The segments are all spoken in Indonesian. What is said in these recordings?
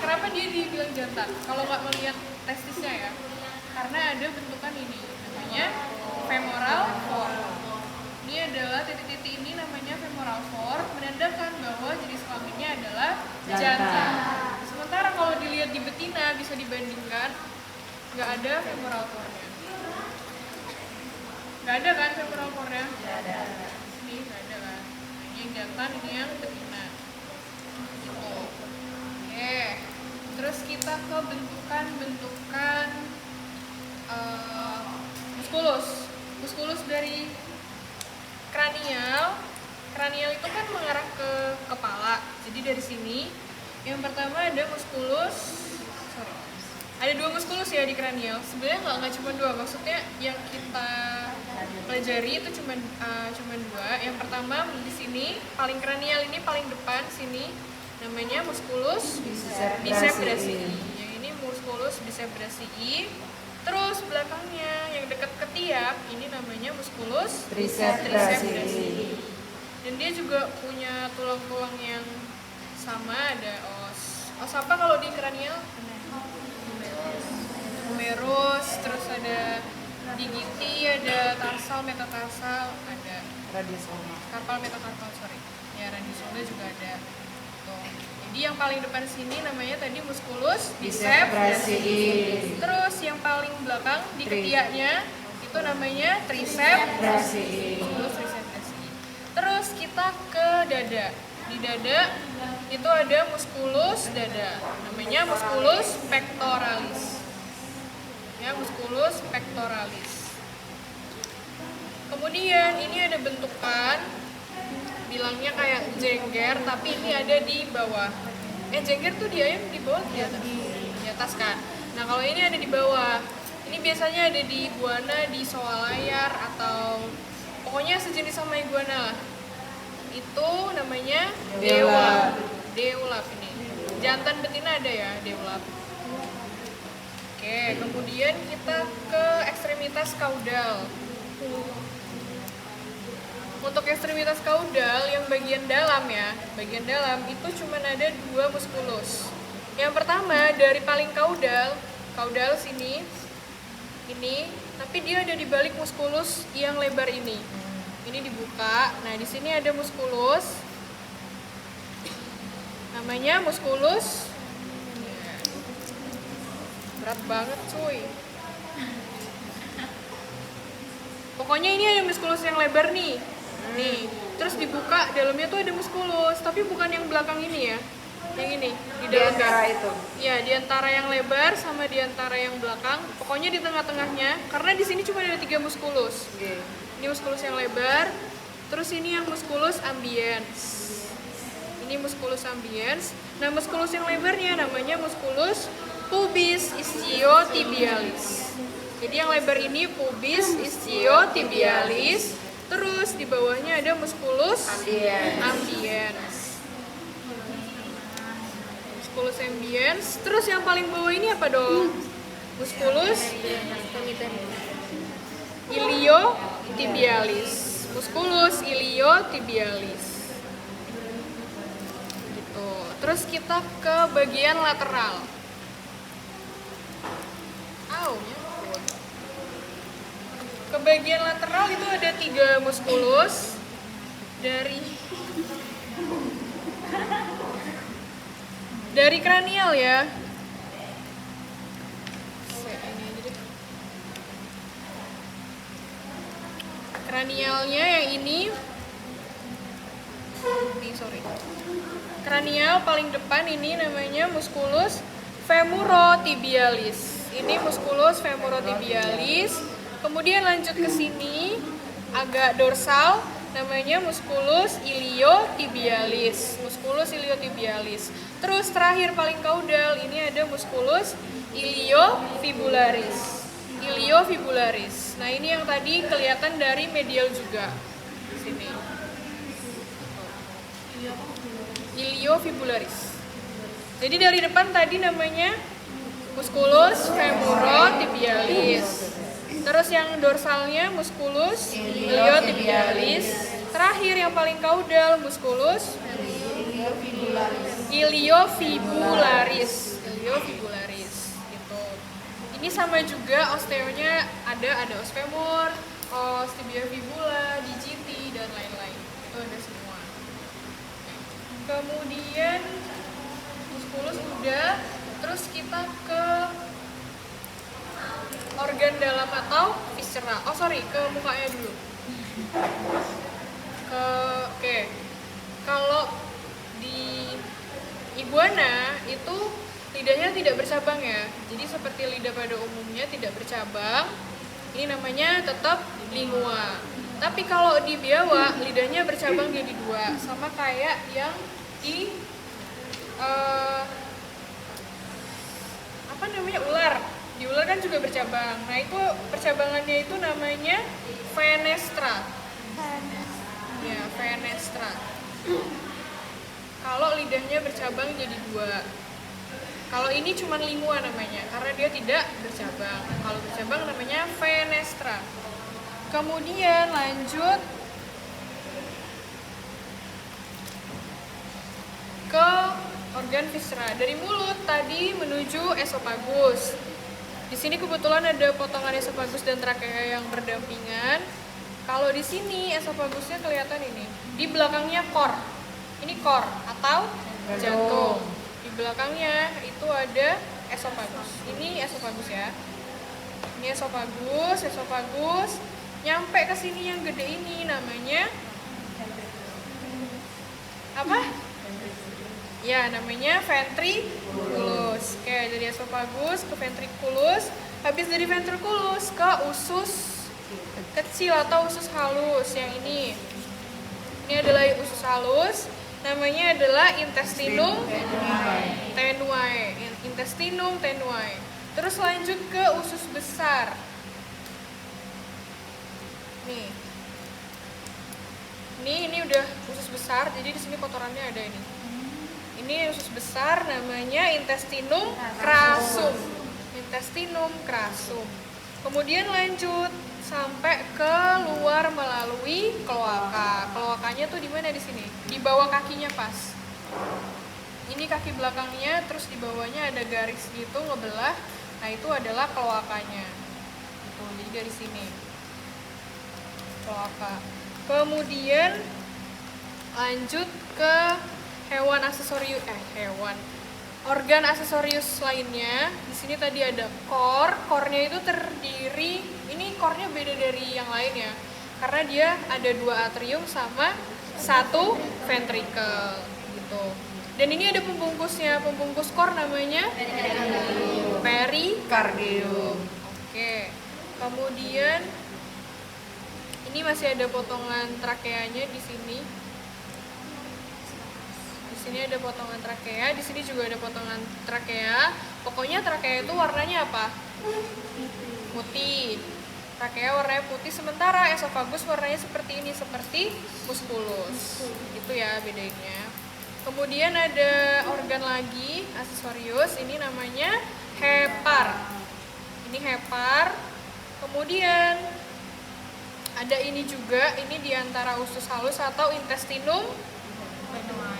kenapa dia dibilang jantan? Kalau nggak melihat testisnya ya, karena ada bentukan ini, namanya femoral fork. Ini adalah titik-titik ini namanya femoral fork, menandakan bahwa jenis kelaminnya adalah jantan. Sementara kalau dilihat di betina bisa dibandingkan, nggak ada femoral fork-nya. Nggak ada kan femoral fork-nya? Nggak ada. Ini nggak ada kan? Ini yang jantan, ini yang betina. Gitu. Oke. Terus kita ke bentukan muskulus. Muskulus dari kranial. Kranial itu kan mengarah ke kepala. Jadi dari sini yang pertama ada muskulus. Ada dua muskulus ya di kranial. Sebenarnya nggak cuma dua. Maksudnya yang kita pelajari itu cuma dua. Yang pertama di sini paling kranial ini paling depan sini namanya muskulus biceps brachii. Yang ini muskulus biceps brachii. Terus belakangnya yang dekat ketiak ini namanya muskulus triceps brachii. Dan dia juga punya tulang-tulang yang sama, ada os apa kalau di kranial? Humerus, terus ada digiti, ada tarsal, metatarsal, ada radiosoma, karpal, metakarpal, ya radiosoma juga ada. Tuh. Jadi yang paling depan sini namanya tadi muskulus biceps brachii. Terus yang paling belakang di ketiaknya itu namanya triceps brachii. Muskulus triceps brachii. Terus kita ke dada. Di dada itu ada muskulus dada, namanya muskulus pectoralis. Ya, muskulus pectoralis. Kemudian ini ada bentukan, bilangnya kayak jengger, tapi ini ada di bawah. Jengger tuh dia yang di bawah, di atas? Di atas kan. Nah kalau ini ada di bawah. Ini biasanya ada di iguana, di soal layar, atau pokoknya sejenis sama iguana lah. Itu namanya deulap. Deulap ini. Jantan betina ada ya, deulap. Oke, kemudian kita ke ekstremitas kaudal. Untuk ekstremitas kaudal yang bagian dalam ya, bagian dalam itu cuma ada dua muskulus. Yang pertama dari paling kaudal sini, ini, tapi dia ada di balik muskulus yang lebar ini. Ini dibuka. Nah, di sini ada muskulus. Namanya muskulus. Berat banget, cuy. Pokoknya ini ada muskulus yang lebar nih. Nih, terus dibuka, dalamnya tuh ada muskulus, tapi bukan yang belakang ini ya. Yang ini, di dalam antara itu. Ya, di antara yang lebar sama di antara yang belakang. Pokoknya di tengah-tengahnya, karena di sini cuma ada 3 muskulus. Ini muskulus yang lebar, terus ini yang muskulus ambiens. Ini muskulus ambiens. Nah, muskulus yang lebarnya namanya muskulus pubis ischiotibialis. Jadi yang lebar ini pubis ischiotibialis. Terus di bawahnya ada muskulus ambiens. Muskulus ambiens. Terus yang paling bawah ini apa dong? Muskulus iliotibialis. Muskulus iliotibialis. Gitu. Terus kita ke bagian lateral. Ke bagian lateral itu ada 3 muskulus dari kranial ya. Kranialnya yang ini. Kranial paling depan ini namanya muskulus femurotibialis. Ini muskulus femurotibialis. Kemudian lanjut ke sini agak dorsal, namanya muskulus iliotibialis. Muskulus iliotibialis. Terus terakhir paling kaudal ini ada muskulus iliofibularis. Iliofibularis. Nah, ini yang tadi kelihatan dari medial juga. Di sini. Iliofibularis. Jadi dari depan tadi namanya muskulus femurotibialis. Terus yang dorsalnya muskulus iliotibialis. Terakhir yang paling kaudal muskulus iliofibularis. tibiofibularis gitu. Ini sama juga osteonya ada os femur, os tibiofibula, digiti dan lain-lain. Itu ada semua. Kemudian musculus udah, terus kita ke organ dalam atau viscera. Ke mukanya dulu. Oke. Kalau di iguana itu lidahnya tidak bercabang ya. Jadi seperti lidah pada umumnya tidak bercabang. Ini namanya tetap lingua. Tapi kalau di biawak lidahnya bercabang jadi dua, sama kayak yang di ular. Di ular kan juga bercabang. Nah, itu percabangannya itu namanya fenestra. Ya, fenestra. Kalau lidahnya bercabang jadi dua. Kalau ini cuma lingua namanya, karena dia tidak bercabang. Kalau bercabang namanya fenestra. Kemudian lanjut ke organ viscera. Dari mulut tadi menuju esofagus. Di sini kebetulan ada potongan esofagus dan trakea yang berdampingan. Kalau di sini esofagusnya kelihatan ini. Di belakangnya kor. Ini kor atau jantung. Di belakangnya itu ada esofagus. Ini esofagus ya. Ini esofagus. Nyampe ke sini yang gede ini namanya apa? Ya, namanya ventriculus. Oke, dari esofagus ke ventriculus, habis dari ventriculus ke usus kecil atau usus halus yang ini. Ini adalah usus halus, namanya adalah intestinum tenuae. Terus lanjut ke usus besar. Nih. Ini udah usus besar, jadi di sini kotorannya ada ini. Ini usus besar namanya intestinum crassum. Kemudian lanjut sampai keluar melalui kloaka. Kloakanya tuh di mana di sini? Di bawah kakinya pas. Ini kaki belakangnya, terus di bawahnya ada garis gitu ngebelah. Nah, itu adalah kloakanya. Gitu, jadi dari sini. Kloaka. Kemudian lanjut ke organ aksesorius lainnya. Di sini tadi ada kornya itu terdiri, ini kornya beda dari yang lain ya, karena dia ada 2 atrium sama 1 ventricle gitu. Dan ini ada pembungkusnya, pembungkus kor namanya perikardium. Oke. Kemudian ini masih ada potongan trakeanya di sini. Di sini ada potongan trakea, di sini juga ada potongan trakea. Pokoknya trakea itu warnanya apa? Putih. Trakea warnanya putih, sementara esofagus warnanya seperti ini, seperti musculus. Itu ya bedainnya. Kemudian ada organ lagi aksesorius, ini namanya hepar. Ini hepar. Kemudian ada ini juga, ini diantara usus halus atau intestinum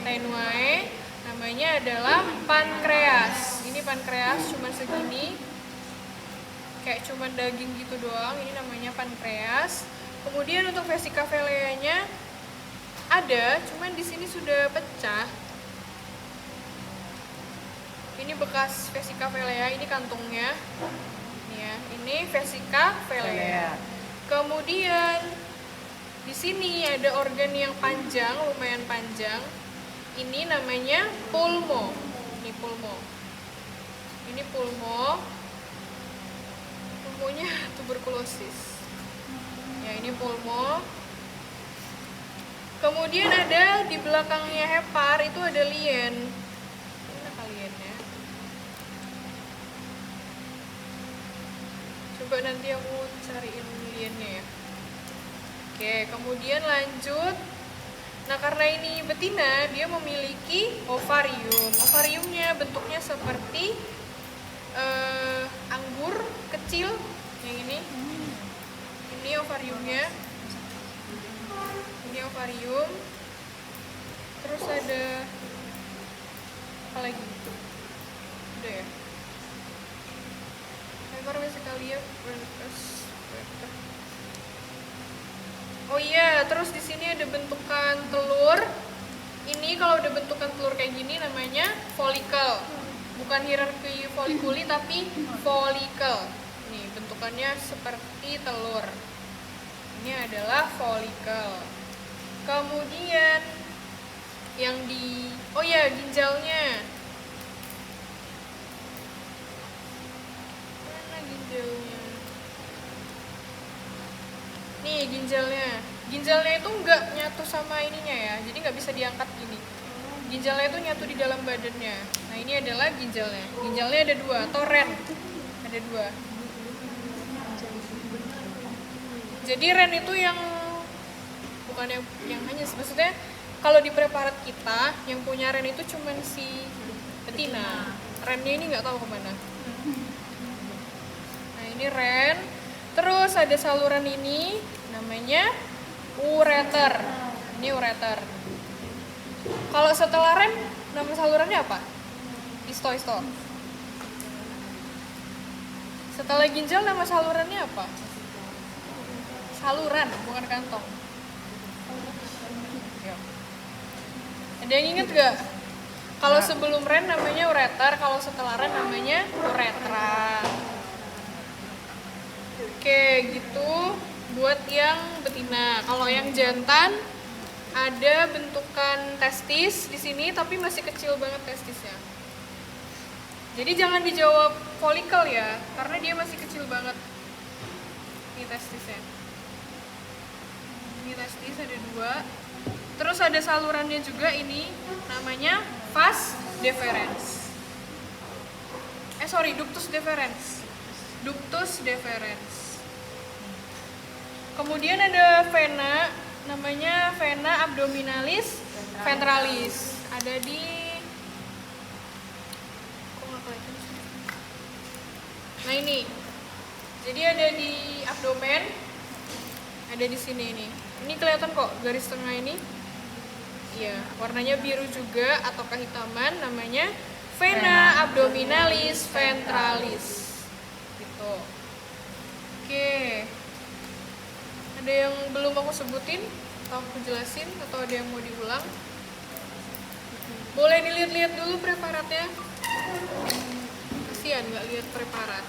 tenuae, namanya adalah pankreas. Ini pankreas cuman segini, kayak cuman daging gitu doang. Ini namanya pankreas. Kemudian untuk vesica veleanya ada, cuman di sini sudah pecah. Ini bekas vesica velea, ini kantungnya. Ini ya, ini vesica velea. Kemudian di sini ada organ yang panjang, lumayan panjang. Ini namanya pulmo. Ini pulmo. Ini pulmo. Pulmonya tuberkulosis. Ya, ini pulmo. Kemudian ada di belakangnya hepar itu ada lien. Mana liennya? Coba nanti aku cariin liennya ya. Oke, kemudian lanjut. Nah, karena ini betina, dia memiliki ovarium. Ovariumnya bentuknya seperti anggur kecil yang ini. Ini ovariumnya. Ini ovarium. Terus ada apa lagi? Udah ya. Hyper vesikalia. Oh iya, terus di sini ada bentukan telur. Ini kalau udah bentukan telur kayak gini namanya folikel. Bukan hierarki folikuli tapi folikel. Nih, bentukannya seperti telur. Ini adalah folikel. Kemudian yang oh ya, ginjalnya. Mana ginjalnya? Nih ginjalnya. Ginjalnya itu nggak nyatu sama ininya ya, jadi nggak bisa diangkat gini. Ginjalnya itu nyatu di dalam badannya. Nah ini adalah ginjalnya. Ginjalnya ada 2, atau ren. Ada 2. Jadi ren itu yang bukan yang hanya, maksudnya kalau di preparat kita yang punya ren itu cuman si betina. Rennya ini nggak tahu kemana. Nah ini ren. Terus ada saluran ini namanya ureter. Ini ureter. Kalau setelah ren, nama salurannya apa? Histo. Setelah ginjal, nama salurannya apa? Saluran, bukan kantong. Ada yang inget gak? Kalau sebelum ren namanya ureter, kalau setelah ren namanya uretra. Oke, gitu buat yang betina. Kalau yang jantan ada bentukan testis di sini, tapi masih kecil banget testisnya. Jadi jangan dijawab folikel ya, karena dia masih kecil banget. Ini testisnya. Ini testis ada 2. Terus ada salurannya juga, ini namanya vas deferens. Ductus deferens. Ductus deferens. Kemudian ada vena, namanya vena abdominalis ventralis. Ada di Nah ini. Jadi ada di abdomen. Ada di sini ini. Ini kelihatan kok garis tengah ini. Iya, warnanya biru juga atau kehitaman, namanya vena abdominalis ventralis. Gitu. Oke. Ada yang belum aku sebutin atau aku jelasin, atau ada yang mau diulang? Boleh dilihat-lihat dulu preparatnya. Kasihan nggak lihat preparat.